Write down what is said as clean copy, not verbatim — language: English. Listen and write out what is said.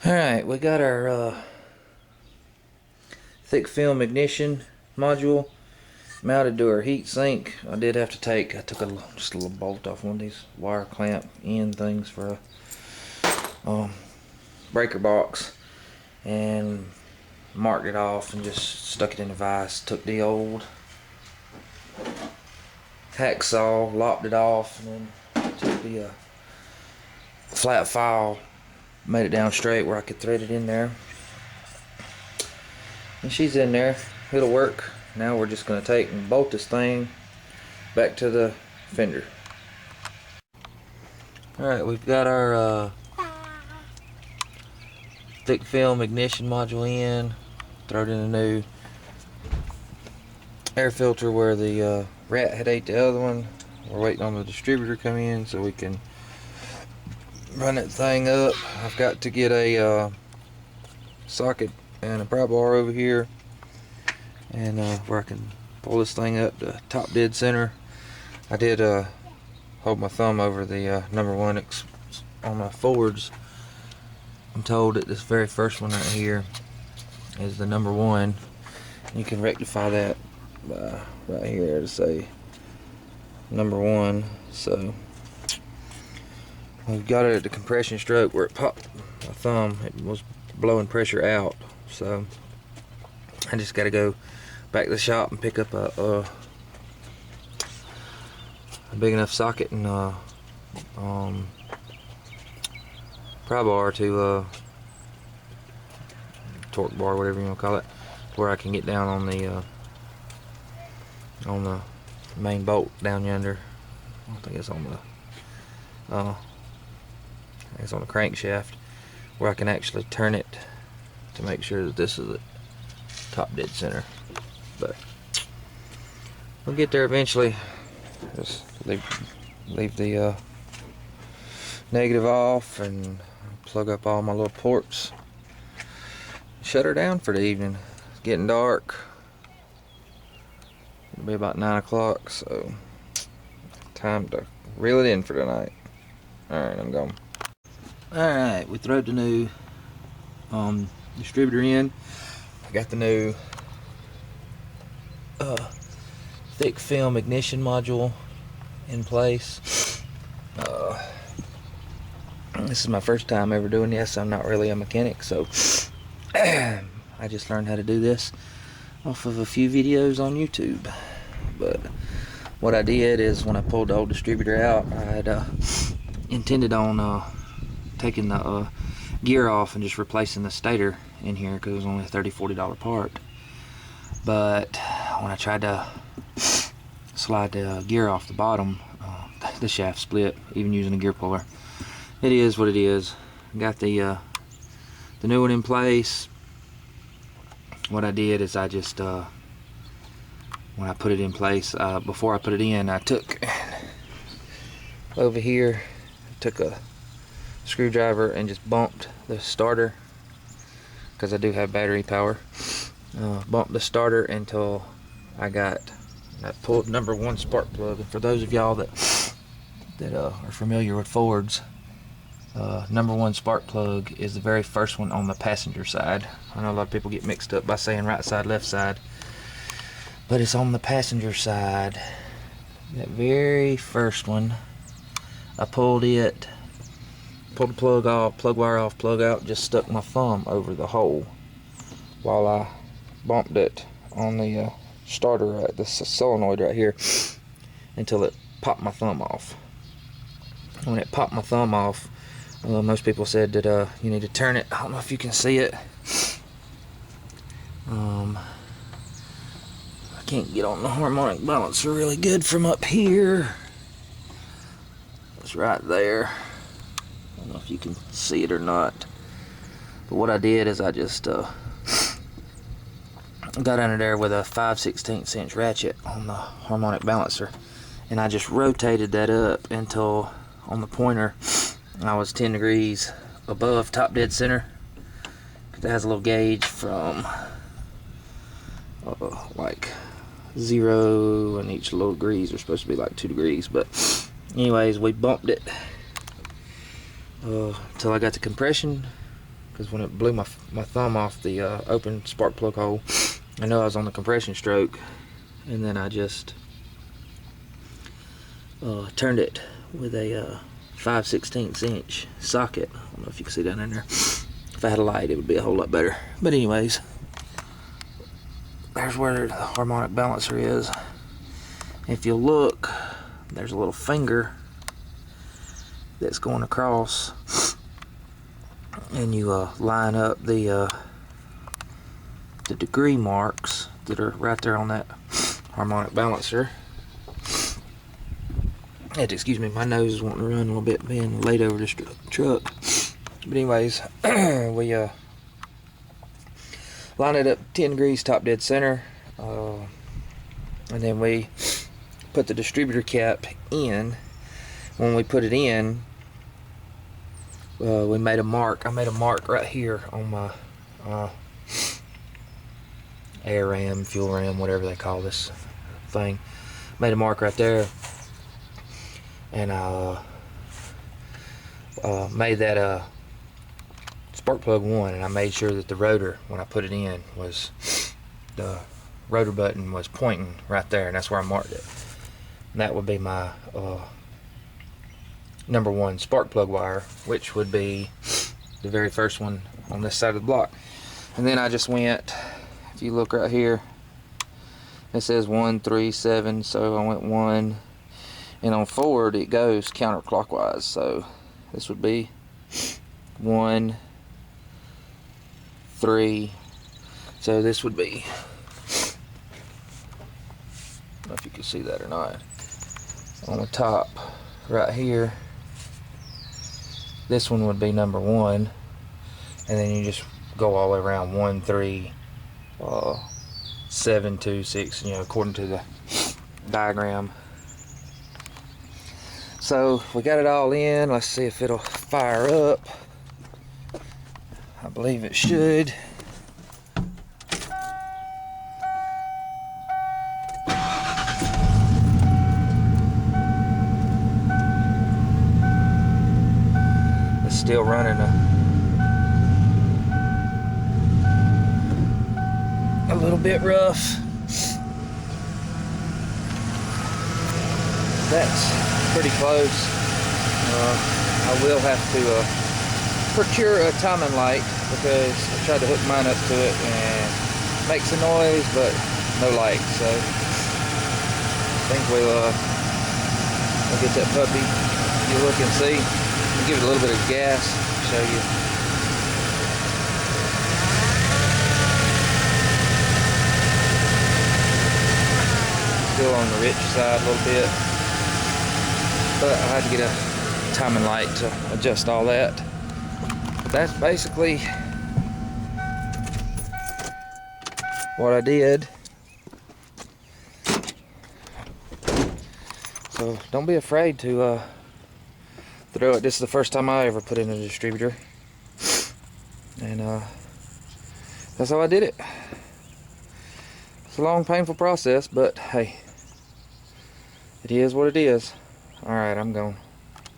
Alright, we got our thick film ignition module mounted to our heat sink. I did have to took just a little bolt off one of these wire clamp end things for a breaker box and marked it off and just stuck it in the vise. Took the old hacksaw, lopped it off, and then took the flat file, made it down straight where I could thread it in there. And she's in there. It'll work. Now we're just going to take and bolt this thing back to the fender. Alright, we've got our thick film ignition module in. Throw it in a new air filter where the rat had ate the other one. We're waiting on the distributor to come in so we can run that thing up. I've got to get a socket and a pry bar over here, and where I can pull this thing up to top dead center. I did hold my thumb over the number one on my forwards. I'm told that this very first one right here is the number one. You can rectify that by right here to say number one. So we've got it at the compression stroke where it popped my thumb. It was blowing pressure out, so I just got to go back to the shop and pick up a big enough socket and pry bar to torque bar, whatever you want to call it, where I can get down on the main bolt down yonder. I don't think it's on the it's on the crankshaft, where I can actually turn it to make sure that this is at top dead center. But we'll get there eventually. Just leave the negative off and plug up all my little ports. Shut her down for the evening. It's getting dark. It'll be about 9 o'clock, so time to reel it in for tonight. Alright, I'm going. Alright, we threw the new distributor in. I got the new thick film ignition module in place. This is my first time ever doing this. I'm not really a mechanic, so I just learned how to do this off of a few videos on YouTube. But what I did is, when I pulled the old distributor out, I had intended on taking the gear off and just replacing the stator in here, because it was only a $30–40 part. But when I tried to slide the gear off the bottom, the shaft split, even using a gear puller. It is what it is. Got the new one in place. What I did is I just when I put it in place, before I put it in, I took over here, took a screwdriver and just bumped the starter, because I do have battery power. Bumped the starter until I pulled number one spark plug. And for those of y'all that are familiar with Fords, number one spark plug is the very first one on the passenger side. I know a lot of people get mixed up by saying right side, left side, but it's on the passenger side. That very first one, I pulled the plug off, plug wire off, plug out, just stuck my thumb over the hole while I bumped it on the starter, right, the solenoid right here, until it popped my thumb off. When it popped my thumb off, most people said that you need to turn it. I don't know if you can see it. I can't get on the harmonic balancer really good from up here. It's right there. I don't know if you can see it or not. But what I did is I just got under there with a 5/16 inch ratchet on the harmonic balancer, and I just rotated that up until on the pointer I was 10 degrees above top dead center. It has a little gauge from like 0, and each little degrees are supposed to be like 2 degrees. But anyways, we bumped it until I got the compression because when it blew my thumb off the open spark plug hole, I know I was on the compression stroke, and then I just turned it with a 5/16 inch socket. I don't know if you can see down in there. If I had a light, it would be a whole lot better. But anyways, there's where the harmonic balancer is. If you look, there's a little finger that's going across, and you line up the degree marks that are right there on that harmonic balancer. Excuse me, my nose is wanting to run a little bit being laid over this truck. But anyways, we line it up 10 degrees top dead center, and then we put the distributor cap in. When we put it in, we made a mark. I made a mark right here on my air ram, fuel ram, whatever they call this thing. Made a mark right there, and I made that spark plug 1, and I made sure that the rotor, when I put it in, was the rotor button was pointing right there, and that's where I marked it. And that would be my number 1 spark plug wire, which would be the very first one on this side of the block. And then I just went, if you look right here, it says 1, 3, 7, so I went 1, and on forward it goes counterclockwise, so this would be 1, 3, so this would be, I don't know if you can see that or not, on the top right here, this one would be number 1, and then you just go all the way around 1, 3, 7, 2, 6, you know, according to the diagram. So we got it all in. Let's see if it'll fire up. I believe it should. It's still running a little bit rough. That's pretty close. I will have to procure a timing light, because I tried to hook mine up to it and it makes a noise but no light. So I think we'll get that puppy. You look and see. I'll give it a little bit of gas to show you. Still on the rich side a little bit, but I had to get a timing light to adjust all that. But that's basically what I did. So don't be afraid to throw it. This is the first time I ever put in a distributor, and that's how I did it. It's a long, painful process, but hey, it is what it is. All right, I'm gone.